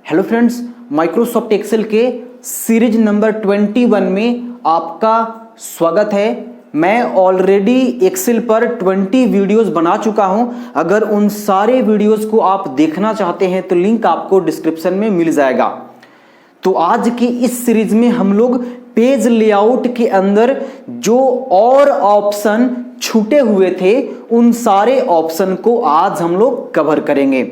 Hello friends, Microsoft Excel के series number 21 में आपका स्वागत है। मैं ऑलरेडी एक्सेल पर 20 वीडियोस बना चुका हूं। अगर उन सारे वीडियोस को आप देखना चाहते हैं तो लिंक आपको डिस्क्रिप्शन में मिल जाएगा। तो आज की इस सीरीज में हम लोग पेज लेआउट के अंदर जो और ऑप्शन छूटे हुए थे उन सारे ऑप्शन को आज हम लोग कवर करेंगे।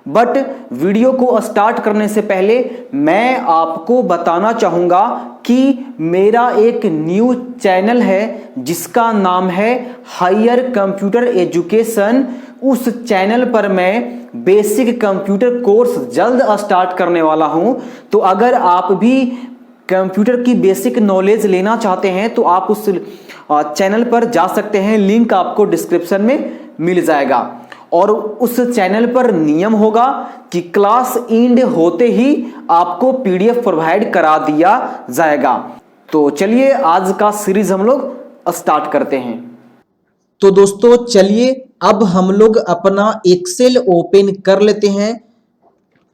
बट वीडियो को स्टार्ट करने से पहले मैं आपको बताना चाहूंगा कि मेरा एक न्यू चैनल है जिसका नाम है हायर कंप्यूटर एजुकेशन। उस चैनल पर मैं बेसिक कंप्यूटर कोर्स जल्द स्टार्ट करने वाला हूं। तो अगर आप भी कंप्यूटर की बेसिक नॉलेज लेना चाहते हैं तो आप उस चैनल पर जा सकते हैं। लिंक आपको डिस्क्रिप्शन में मिल जाएगा। और उस चैनल पर नियम होगा कि क्लास एंड होते ही आपको पीडीएफ प्रोवाइड करा दिया जाएगा। तो चलिए आज का सीरीज हम लोग स्टार्ट करते हैं। तो दोस्तों चलिए अब हम लोग अपना एक्सेल ओपन कर लेते हैं।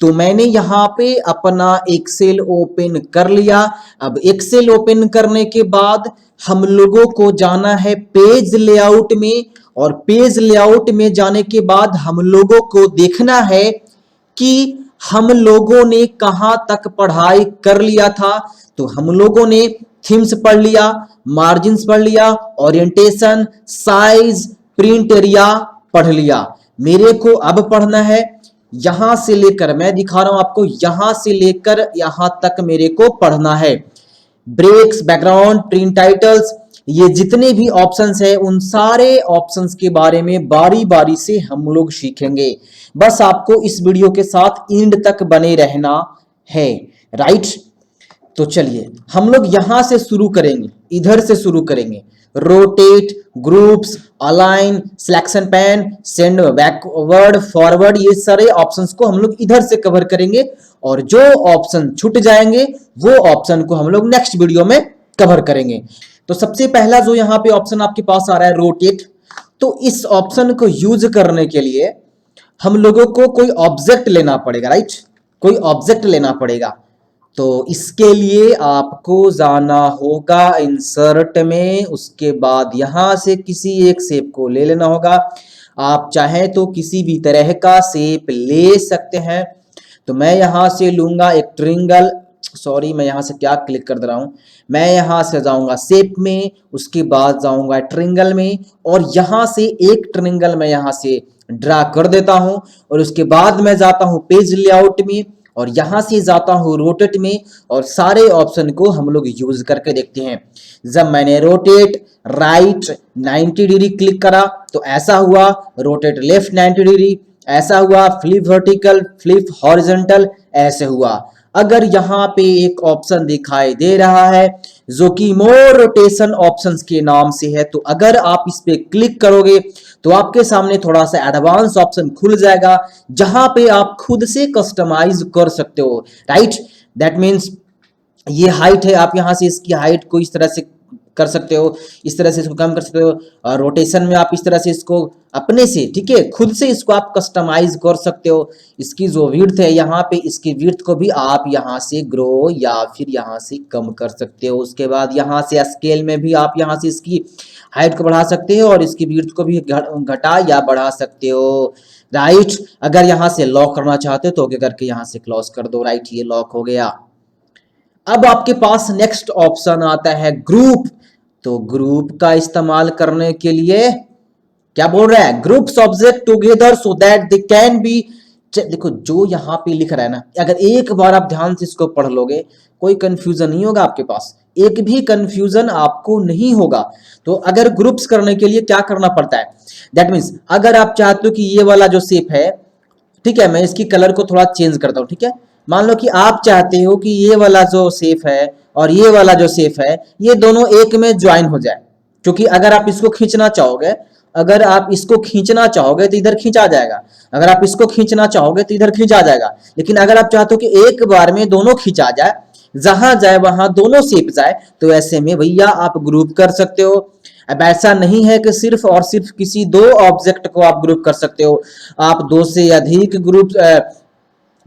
तो मैंने यहाँ पे अपना एक्सेल ओपन कर लिया। अब एक्सेल ओपन करने के बाद हम लोगों को जाना है पेज लेआउट में, और पेज लेआउट में जाने के बाद हम लोगों को देखना है कि हम लोगों ने कहां तक पढ़ाई कर लिया था। तो हम लोगों ने थीम्स पढ़ लिया, मार्जिन्स पढ़ लिया, ओरिएंटेशन, साइज, प्रिंट एरिया पढ़ लिया। मेरे को अब पढ़ना है यहां से लेकर, मैं दिखा रहा हूं आपको, यहां से लेकर यहां तक मेरे को पढ़ना है। ब्रेक्स, बैकग्राउंड, प्रिंट टाइटल्स, ये जितने भी ऑप्शंस है उन सारे ऑप्शंस के बारे में बारी बारी से हम लोग सीखेंगे। बस आपको इस वीडियो के साथ एंड तक बने रहना है, राइट। तो चलिए हम लोग यहां से शुरू करेंगे, इधर से शुरू करेंगे। Rotate, groups, align, selection pan, send backward, forward, ये सारे ऑप्शंस को हम लोग इधर से कवर करेंगे। और जो ऑप्शन छूट जाएंगे वो ऑप्शन को हम लोग नेक्स्ट वीडियो में कवर करेंगे। तो सबसे पहला जो यहाँ पे ऑप्शन आपके पास आ रहा है रोटेट। तो इस ऑप्शन को यूज करने के लिए हम लोगों को कोई ऑब्जेक्ट लेना पड़ेगा, राइट। कोई ऑब्जेक्ट लेना पड़ेगा। तो इसके लिए आपको जाना होगा इंसर्ट में, उसके बाद यहां से किसी एक शेप को ले लेना होगा। आप चाहें तो किसी भी तरह का शेप ले सकते हैं। तो मैं यहां से लूंगा एक ट्रायंगल, सॉरी मैं यहां से क्या क्लिक कर दे रहा हूं, मैं यहां से जाऊंगा शेप में, उसके बाद जाऊंगा ट्रायंगल में, और यहां से एक ट्रायंगल मैं यहां से ड्रा कर देता हूं। और उसके बाद मैं जाता हूं पेज लेआउट में, और यहां से जाता हूं रोटेट में, और सारे ऑप्शन को हम लोग यूज करके देखते हैं। जब मैंने रोटेट राइट 90 डिग्री क्लिक करा तो ऐसा हुआ, रोटेट लेफ्ट 90 डिग्री ऐसा हुआ, फ्लिप वर्टिकल, फ्लिप हॉरिजॉन्टल ऐसे हुआ। अगर यहाँ पे एक ऑप्शन दिखाई दे रहा है जो कि मोर रोटेशन ऑप्शंस के नाम से है, तो अगर आप इस पे क्लिक करोगे तो आपके सामने थोड़ा सा एडवांस ऑप्शन खुल जाएगा जहां पे आप खुद से कस्टमाइज कर सकते हो, राइट। दैट मीन्स ये हाइट है, आप यहां से इसकी हाइट को इस तरह से कर सकते हो, इस तरह से इसको कम कर सकते हो। और रोटेशन में आप इस तरह से इसको अपने से, ठीक है, खुद से इसको आप कस्टमाइज कर सकते हो। इसकी जो विड्थ है यहाँ पे, इसकी विड्थ को भी आप यहाँ से ग्रो या फिर यहाँ से कम कर सकते हो। उसके बाद यहाँ से स्केल में भी आप यहाँ से इसकी हाइट को बढ़ा सकते हो और इसकी विड्थ को भी घटा या बढ़ा सकते हो, राइट। अगर यहाँ से लॉक करना चाहते हो तो ओके करके यहाँ से क्लोज कर दो, राइट, ये लॉक हो गया। अब आपके पास नेक्स्ट ऑप्शन आता है ग्रुप। तो ग्रुप का इस्तेमाल करने के लिए क्या बोल रहा है, groups object together so that they can be. देखो जो यहाँ पे लिख रहा है ना, अगर एक बार आप ध्यान से इसको पढ़ लोगे कोई कंफ्यूजन नहीं होगा आपके पास, एक भी कंफ्यूजन आपको नहीं होगा। तो अगर ग्रुप्स करने के लिए क्या करना पड़ता है, दैट मीन्स अगर आप चाहते हो कि ये वाला जो शेप है, ठीक है, मैं इसकी कलर को थोड़ा चेंज करता हूँ, ठीक है। मान लो कि आप चाहते हो कि ये वाला जो शेप है और ये वाला जो शेप है ये दोनों एक में ज्वाइन हो जाए, क्योंकि अगर आप इसको खींचना चाहोगे, अगर आप इसको खींचना चाहोगे तो इधर खींचा जाएगा, अगर आप इसको खींचना चाहोगे तो इधर खींचा जाएगा। लेकिन अगर आप चाहते हो कि एक बार में दोनों खींचा जाए, जहां जाए वहां दोनों शेप जाए, तो ऐसे में भैया आप ग्रुप कर सकते हो। अब ऐसा नहीं है कि सिर्फ और सिर्फ किसी दो ऑब्जेक्ट को आप ग्रुप कर सकते हो, आप दो से अधिक ग्रुप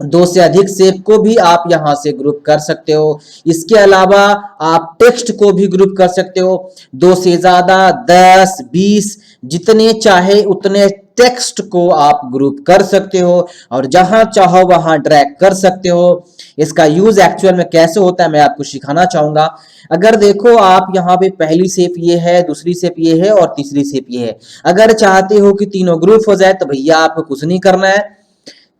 दो से अधिक शेप को भी आप यहां से ग्रुप कर सकते हो। इसके अलावा आप टेक्स्ट को भी ग्रुप कर सकते हो। दो से ज्यादा 10, 20 जितने चाहे उतने टेक्स्ट को आप ग्रुप कर सकते हो और जहां चाहो वहां ड्रैग कर सकते हो। इसका यूज एक्चुअल में कैसे होता है मैं आपको सिखाना चाहूंगा। अगर देखो आप यहाँ पे पहली शेप ये है, दूसरी शेप ये है और तीसरी शेप ये है। अगर चाहते हो कि तीनों ग्रुप हो जाए तो भैया आपको कुछ नहीं करना है,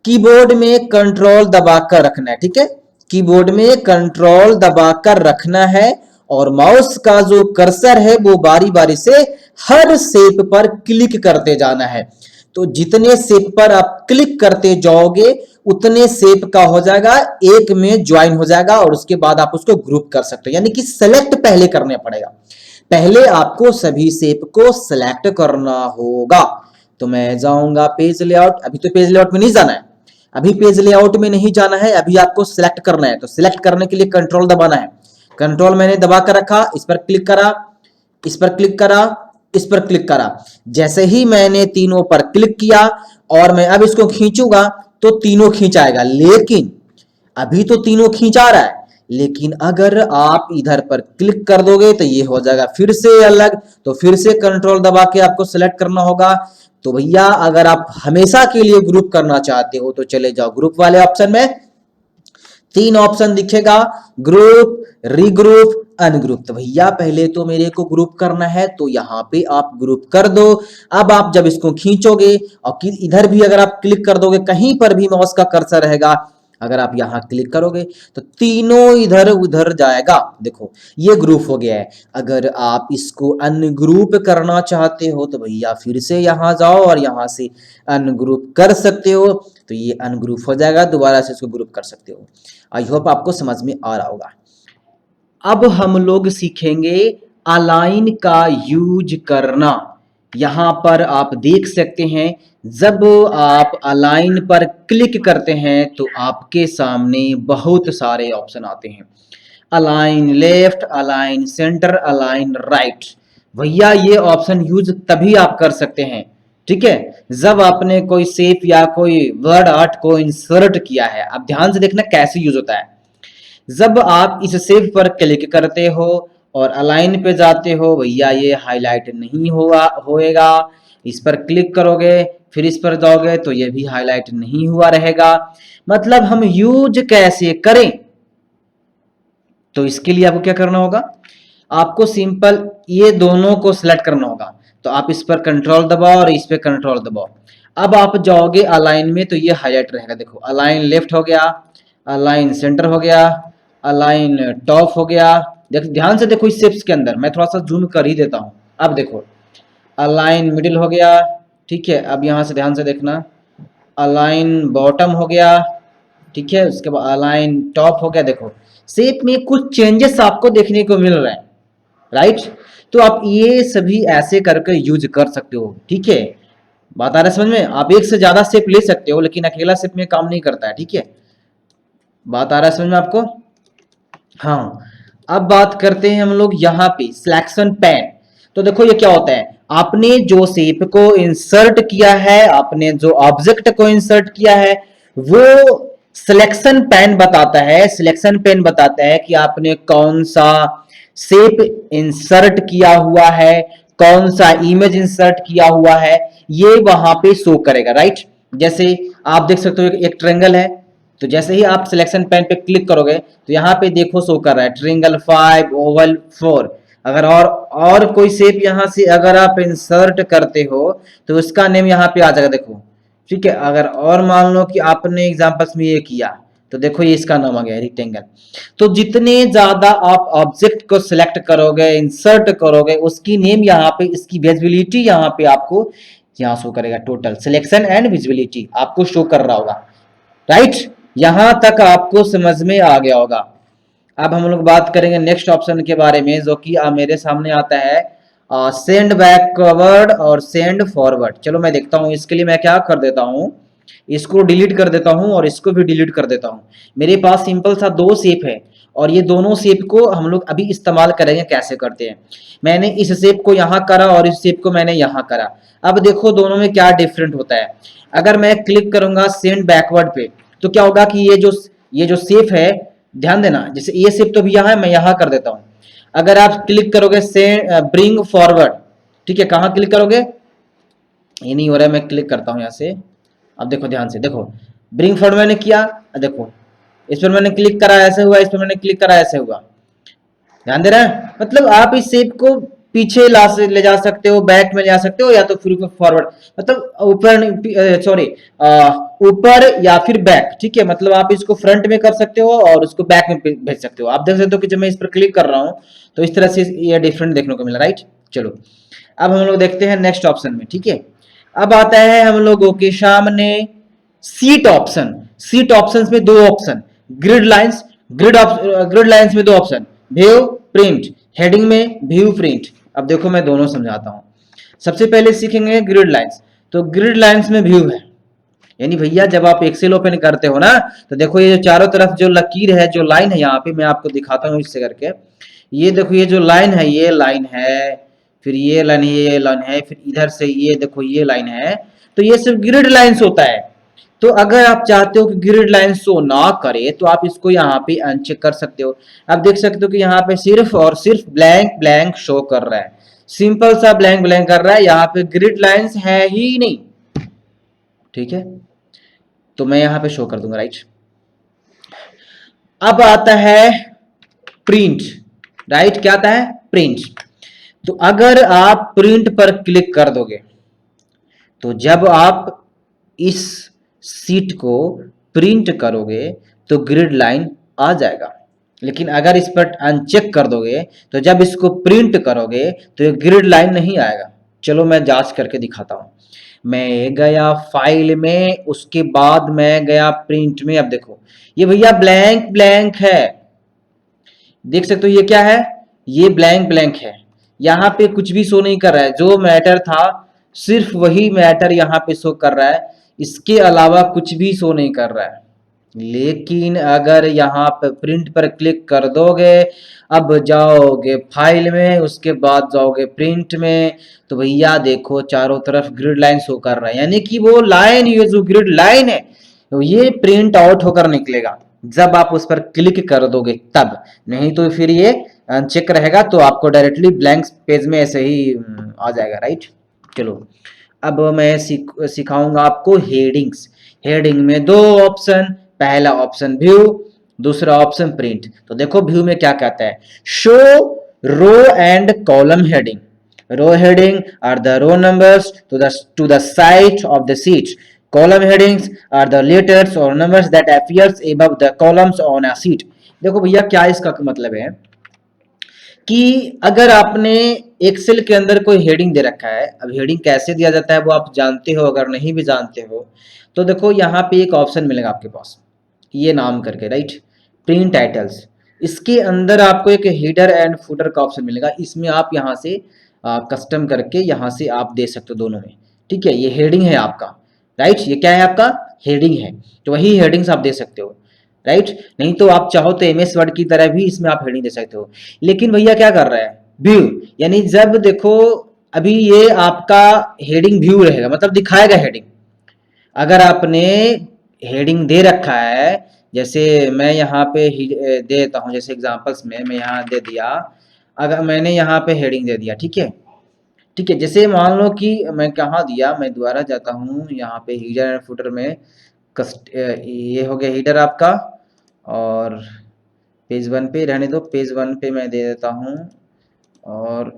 कीबोर्ड में कंट्रोल दबाकर रखना है। ठीक है, कीबोर्ड में कंट्रोल दबाकर रखना है और माउस का जो कर्सर है वो बारी बारी से हर शेप पर क्लिक करते जाना है। तो जितने शेप पर आप क्लिक करते जाओगे उतने शेप का हो जाएगा, एक में ज्वाइन हो जाएगा और उसके बाद आप उसको ग्रुप कर सकते हो। यानी कि सेलेक्ट पहले करना पड़ेगा, पहले आपको सभी शेप को सेलेक्ट करना होगा। तो मैं जाऊंगा पेज लेआउट, अभी तो पेज लेआउट में नहीं जाना है, अभी पेज लेआउट में नहीं जाना है, अभी आपको सिलेक्ट करना है। तो सिलेक्ट करने के लिए कंट्रोल दबाना है। कंट्रोल मैंने दबा कर रखा, इस पर क्लिक करा, इस पर क्लिक करा, इस पर क्लिक करा। जैसे ही मैंने तीनों पर क्लिक किया और मैं अब इसको खींचूंगा तो तीनों खींच आएगा, लेकिन अभी तो तीनों खींचा रहा है, लेकिन अगर आप इधर पर क्लिक कर दोगे तो ये हो जाएगा फिर से अलग। तो फिर से कंट्रोल दबा के आपको सेलेक्ट करना होगा। तो भैया अगर आप हमेशा के लिए ग्रुप करना चाहते हो तो चले जाओ ग्रुप वाले ऑप्शन में, तीन ऑप्शन दिखेगा, ग्रुप, रीग्रुप, अनग्रुप। तो भैया पहले तो मेरे को ग्रुप करना है तो यहाँ पे आप ग्रुप कर दो। अब आप जब इसको खींचोगे और इधर भी अगर आप क्लिक कर दोगे, कहीं पर भी माउस का कर्सर रहेगा, अगर आप यहां क्लिक करोगे तो तीनों इधर उधर जाएगा। देखो ये ग्रुप हो गया है। अगर आप इसको अनग्रुप करना चाहते हो तो भैया फिर से यहां जाओ और यहां से अनग्रुप कर सकते हो। तो ये अनग्रुप हो जाएगा, दोबारा से इसको ग्रुप कर सकते हो। आई होप आपको समझ में आ रहा होगा। अब हम लोग सीखेंगे अलाइन का यूज करना। यहां पर आप देख सकते हैं जब आप अलाइन पर क्लिक करते हैं तो आपके सामने बहुत सारे ऑप्शन आते हैं, align left, align centre, align right. भैया ये ऑप्शन यूज तभी आप कर सकते हैं, ठीक है, जब आपने कोई शेप या कोई वर्ड आर्ट को इंसर्ट किया है। अब ध्यान से देखना कैसे यूज होता है। जब आप इस शेप पर क्लिक करते हो और अलाइन पे जाते हो, भैया ये हाईलाइट नहीं होएगा। इस पर क्लिक करोगे फिर इस पर जाओगे तो ये भी हाईलाइट नहीं हुआ रहेगा। मतलब हम यूज कैसे करें, तो इसके लिए आपको क्या करना होगा, आपको सिंपल ये दोनों को सिलेक्ट करना होगा। तो आप इस पर कंट्रोल दबाओ और इस पर कंट्रोल दबाओ। अब आप जाओगे अलाइन में तो ये हाईलाइट रहेगा। देखो अलाइन लेफ्ट हो गया, अलाइन सेंटर हो गया, अलाइन टॉप हो गया। ध्यान से देखो इस शेप्स के अंदर, मैं थोड़ा सा जूम कर ही देता हूं। अब देखो अलाइन मिडिल हो गया, ठीक है। अब यहां से ध्यान से देखना, अलाइन बॉटम हो गया, ठीक है। उसके बाद अलाइन टॉप हो गया। देखो शेप में कुछ चेंजेस आपको देखने को मिल रहे हैं, राइट। तो आप ये सभी ऐसे करके यूज कर सकते हो, ठीक है। बात आ रहा है समझ में। आप एक से ज्यादा शेप ले सकते हो लेकिन अकेला शेप में काम नहीं करता है, ठीक है। बात आ रहा है समझ में आपको। हाँ, अब बात करते हैं हम लोग यहाँ पे सिलेक्शन पैन। तो देखो ये क्या होता है, आपने जो शेप को इंसर्ट किया है, आपने जो ऑब्जेक्ट को इंसर्ट किया है, वो सिलेक्शन पैन बताता है। सिलेक्शन पैन बताता है कि आपने कौन सा शेप इंसर्ट किया हुआ है, कौन सा इमेज इंसर्ट किया हुआ है, ये वहां पे शो करेगा, राइट। जैसे आप देख सकते हो एक ट्रायंगल है, तो जैसे ही आप सिलेक्शन पैन पे क्लिक करोगे तो यहाँ पे देखो शो कर रहा है ट्रायंगल 5, ओवल 4। अगर और कोई शेप यहाँ से अगर आप इंसर्ट करते हो तो उसका नेम यहाँ पे आ जाएगा, देखो, ठीक है। अगर और मान लो कि आपने एग्जांपल्स में ये किया तो देखो ये इसका नाम आ गया रेक्टेंगल। तो जितने ज्यादा आप ऑब्जेक्ट को सिलेक्ट करोगे, इंसर्ट करोगे, उसकी नेम यहाँ पे, इसकी विजिबिलिटी यहाँ पे आपको यहाँ शो करेगा। टोटल सिलेक्शन एंड विजिबिलिटी आपको शो कर रहा होगा, राइट। यहां तक आपको समझ में आ गया होगा। अब हम लोग बात करेंगे नेक्स्ट ऑप्शन के बारे में, जो कि मेरे सामने आता है सेंड बैकवर्ड और सेंड फॉरवर्ड। चलो मैं देखता हूं, इसके लिए मैं क्या कर देता हूं, इसको डिलीट कर देता हूं और इसको भी डिलीट कर देता हूं। मेरे पास सिंपल सा दो शेप है और ये दोनों शेप को हम लोग अभी इस्तेमाल करेंगे। कैसे करते हैं, मैंने इस शेप को यहां करा और इस शेप को मैंने यहां करा। अब देखो दोनों में क्या डिफरेंट होता है। अगर मैं क्लिक करूंगा सेंड बैकवर्ड पे तो क्या होगा कि ये जो शेप है, ध्यान देना, जैसे ये शेप तो भी यहाँ है, मैं यहाँ कर देता हूं। अगर आप क्लिक करोगे से ब्रिंग फॉरवर्ड, ठीक है, कहां क्लिक करोगे, ये नहीं हो रहा है, मैं क्लिक करता हूं यहां से। अब देखो ध्यान से, देखो ब्रिंग फॉरवर्ड मैंने किया, देखो इस पर मैंने क्लिक करा ऐसे हुआ, इस पर मैंने क्लिक करा ऐसे हुआ, ध्यान दे रहे हैं। मतलब आप इस शेप को पीछे ले जा सकते हो, बैक में जा सकते हो, या तो फिर फॉरवर्ड, मतलब ऊपर, सॉरी, ऊपर या फिर बैक, ठीक है। मतलब आप इसको फ्रंट में कर सकते हो और उसको बैक में भेज सकते हो। आप देख सकते हो कि जब मैं इस पर क्लिक कर रहा हूं तो इस तरह से ये डिफरेंट देखने को मिला, राइट। चलो अब हम लोग देखते हैं नेक्स्ट ऑप्शन में, ठीक है। अब आता है हम लोगों के सामने सीट ऑप्शन। सीट ऑप्शंस में दो option, grid lines, grid lines में दो ऑप्शन, व्यू प्रिंट, हेडिंग में व्यू प्रिंट। अब देखो मैं दोनों समझाता हूं। सबसे पहले सीखेंगे ग्रिड लाइंस। तो ग्रिड लाइंस में व्यू है, यानी भैया जब आप एक्सेल ओपन करते हो ना, तो देखो ये जो चारों तरफ जो लकीर है, जो लाइन है, यहाँ पे मैं आपको दिखाता हूँ इससे करके। ये देखो ये जो लाइन है, ये लाइन है, फिर ये लाइन है, ये लाइन है, फिर इधर से ये देखो ये लाइन है। तो ये सिर्फ ग्रिड लाइंस होता है। तो अगर आप चाहते हो कि ग्रिड लाइन शो ना करे, तो आप इसको यहाँ पे अनचेक कर सकते हो। आप देख सकते हो कि यहाँ पे सिर्फ और सिर्फ ब्लैंक ब्लैंक शो कर रहा है, सिंपल सा ब्लैंक ब्लैंक कर रहा है, यहाँ पे ग्रिड लाइंस है ही नहीं, ठीक है। तो मैं यहाँ पे शो कर दूंगा, राइट। अब आता है प्रिंट, राइट। क्या आता है, प्रिंट। तो अगर आप प्रिंट पर क्लिक कर दोगे, तो जब आप इस सीट को प्रिंट करोगे तो ग्रिड लाइन आ जाएगा। लेकिन अगर इस पर अनचेक कर दोगे, तो जब इसको प्रिंट करोगे तो ये ग्रिड लाइन नहीं आएगा। चलो मैं जांच करके दिखाता हूं। मैं गया फाइल में, उसके बाद मैं गया प्रिंट में। अब देखो ये भैया ब्लैंक ब्लैंक है, देख सकते हो ये क्या है, ये ब्लैंक ब्लैंक है, यहाँ पे कुछ भी शो नहीं कर रहा है। जो मैटर था सिर्फ वही मैटर यहाँ पे शो कर रहा है, इसके अलावा कुछ भी शो नहीं कर रहा है। लेकिन अगर यहाँ पे प्रिंट पर क्लिक कर दोगे, अब जाओगे फाइल में, उसके बाद जाओगे प्रिंट में, तो भैया देखो चारों तरफ ग्रिड लाइन शो कर रहा है, यानी कि वो लाइन, ये जो ग्रिड लाइन है, तो ये प्रिंट आउट होकर निकलेगा जब आप उस पर क्लिक कर दोगे तब। नहीं तो फिर ये अनचेक रहेगा, तो आपको डायरेक्टली ब्लैंक पेज में ऐसे ही आ जाएगा, राइट। चलो अब मैं सिखाऊंगा आपको हेडिंग्स। हेडिंग में दो ऑप्शन, पहला ऑप्शन व्यू, दूसरा ऑप्शन प्रिंट। तो देखो व्यू में क्या कहता है, show row and column heading. Row heading are the row numbers to the side of the sheet. Column headings are the letters or numbers that appears above the columns on a sheet. देखो भैया क्या इसका मतलब है कि अगर आपने Excel के अंदर कोई हेडिंग दे रखा है, अब हेडिंग कैसे दिया जाता है वो आप जानते हो, अगर नहीं भी जानते हो तो देखो यहाँ पे एक ऑप्शन मिलेगा आपके पास, ये नाम करके, राइट, प्रिंट टाइटल्स। इसके अंदर आपको एक हेडर एंड फुटर का ऑप्शन मिलेगा, इसमें आप यहाँ से कस्टम करके यहाँ से आप दे सकते हो दोनों में, ठीक है। ये हेडिंग है आपका, राइट, ये क्या है आपका, हेडिंग है। तो वही हेडिंग्स आप दे सकते हो, राइट। नहीं तो आप चाहो तो एमएस वर्ड की तरह भी इसमें आप हेडिंग दे सकते हो। लेकिन भैया क्या कर रहा है, व्यू, यानी जब देखो अभी ये आपका हेडिंग व्यू रहेगा, मतलब दिखाएगा हेडिंग। अगर आपने हेडिंग दे रखा है, जैसे मैं यहाँ पे दे देता हूँ, जैसे एग्जांपल्स में मैं यहाँ दे दिया, अगर मैंने यहाँ पे हेडिंग दे दिया, ठीक है, ठीक है। जैसे मान लो कि मैं कहाँ दिया, मैं दोबारा जाता हूँ यहाँ पे हीडर एंड फुटर में, ये हो गया हीडर आपका, और पेज 1 पे रहने दो, पेज 1 पे मैं दे देता हूँ, और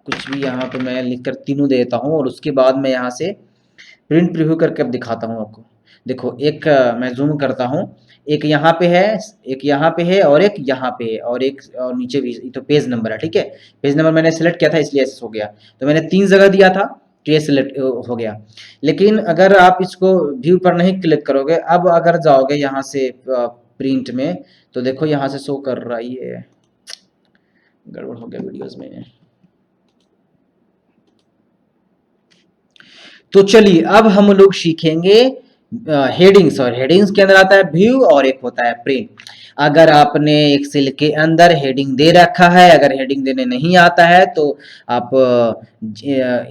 कुछ भी यहाँ पे मैं लिखकर तीनों दे देता हूँ, और उसके बाद मैं यहाँ से प्रिंट प्रीव्यू करके अब दिखाता हूँ आपको। देखो एक मैं जूम करता हूँ, एक यहाँ पे है, एक यहाँ पे है, और एक यहाँ पे है, और एक और नीचे भी, तो पेज नंबर है, ठीक है। पेज नंबर मैंने सेलेक्ट किया था इसलिए ऐसे हो गया, तो मैंने 3 जगह दिया था तो ये सिलेक्ट हो गया। लेकिन अगर आप इसको व्यू पर नहीं क्लिक करोगे, अब अगर जाओगे यहाँ से प्रिंट में, तो देखो यहाँ से शो कर रहा है, गड़बड़ हो गया वीडियोस में। तो चलिए अब हम लोग सीखेंगे हेडिंग्स, और हेडिंग्स के अंदर आता है व्यू और एक होता है प्रिंट। अगर आपने एक्सेल के अंदर हेडिंग दे रखा है, अगर हेडिंग देने नहीं आता है तो आप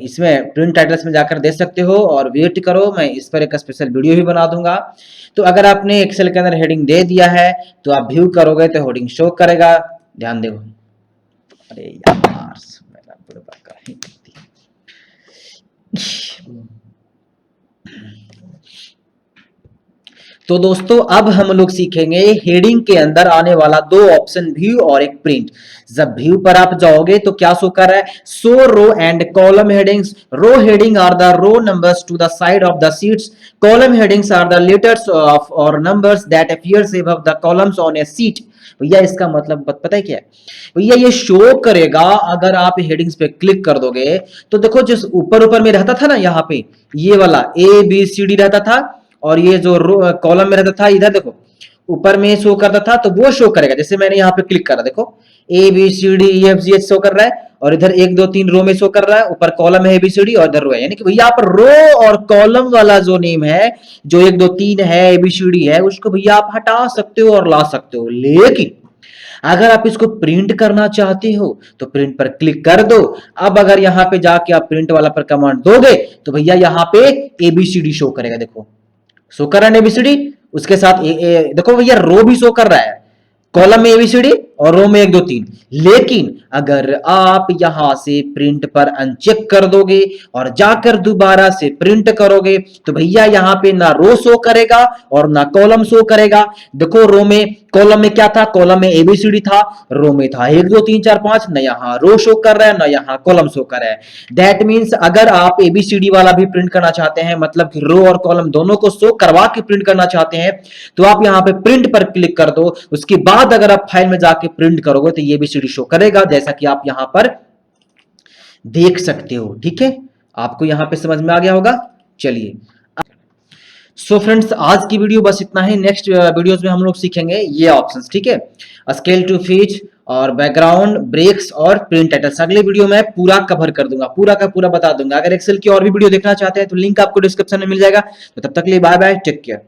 इसमें प्रिंट टाइटल्स में जाकर दे सकते हो और वेट करो, मैं इस पर एक स्पेशल वीडियो भी बना दूंगा। तो अगर आपने एक्सेल के अंदर हेडिंग दे दिया है तो आप व्यू करोगे तो हेडिंग शो करेगा। ध्यान देखो, अरे यार मेरा बुढ़वा का ही करती है। तो दोस्तों अब हम लोग सीखेंगे हेडिंग के अंदर आने वाला दो ऑप्शन, व्यू और एक प्रिंट। जब व्यू पर आप जाओगे तो क्या शो कर रहा है, show row and column headings. Row heading are the row numbers to the side of the sheets, column headings are the letters of और numbers that appears above the columns on a sheet. भैया इसका मतलब पता है क्या है, भैया ये शो करेगा। अगर आप हेडिंग्स पे क्लिक कर दोगे तो देखो जिस ऊपर ऊपर में रहता था ना, यहाँ पे ये वाला ABCD रहता था, और ये जो कॉलम में रहता था इधर देखो ऊपर में शो करता था, तो वो शो करेगा। जैसे मैंने यहाँ पे क्लिक करा, देखो ABCDEFGH शो कर रहा है, और इधर 1 2 3 रो में शो कर रहा है, ऊपर कॉलम है ABCD और इधर रो है। यानी कि भैया आप रो और कॉलम वाला जो नेम है, जो 1 2 3 है ABCD है, उसको भैया आप हटा सकते हो और ला सकते हो। लेकिन अगर आप इसको प्रिंट करना चाहते हो तो प्रिंट पर क्लिक कर दो। अब अगर यहाँ पे जाके आप प्रिंट वाला पर कमांड दोगे तो भैया यहाँ पे ABCD शो करेगा। देखो शो कर रहा है ABCD, उसके साथ देखो भैया रो भी शो कर रहा है, कॉलम में ABCD और रो में 1 2 3। लेकिन अगर आप यहां से प्रिंट पर अनचेक कर दोगे और जाकर दोबारा से प्रिंट करोगे तो भैया यहां पे ना रो शो करेगा और ना कॉलम शो करेगा। देखो रो में, कॉलम में क्या था, कॉलम में ABCD था, रो में था 1 2 3 4 5, ना यहाँ रो शो कर रहा है ना यहाँ कॉलम शो कर रहा है। दैट मीन्स अगर आप ABCD वाला भी प्रिंट करना चाहते हैं, मतलब कि रो और कॉलम दोनों को शो करवा के प्रिंट करना चाहते हैं, तो आप यहाँ पे प्रिंट पर क्लिक कर दो। उसके बाद अगर आप फाइल में जाके प्रिंट करोगे तो ये ABCD शो करेगा, जैसा कि आप यहां पर देख सकते हो। ठीक है, आपको यहां पे समझ में आ गया होगा। चलिए सो फ्रेंड्स, आज की वीडियो बस इतना ही। नेक्स्ट वीडियोस में हम लोग सीखेंगे ये ऑप्शंस। ठीक है, स्केल टू फीच और बैकग्राउंड, ब्रेक्स और प्रिंट टाइटल्स। अगले वीडियो में पूरा कवर कर दूंगा, पूरा का पूरा बता दूंगा। अगर एक्सेल की और भी वीडियो देखना चाहते हैं तो लिंक आपको डिस्क्रिप्शन में मिल जाएगा। तो तब तक के लिए बाय बाय, टेक केयर।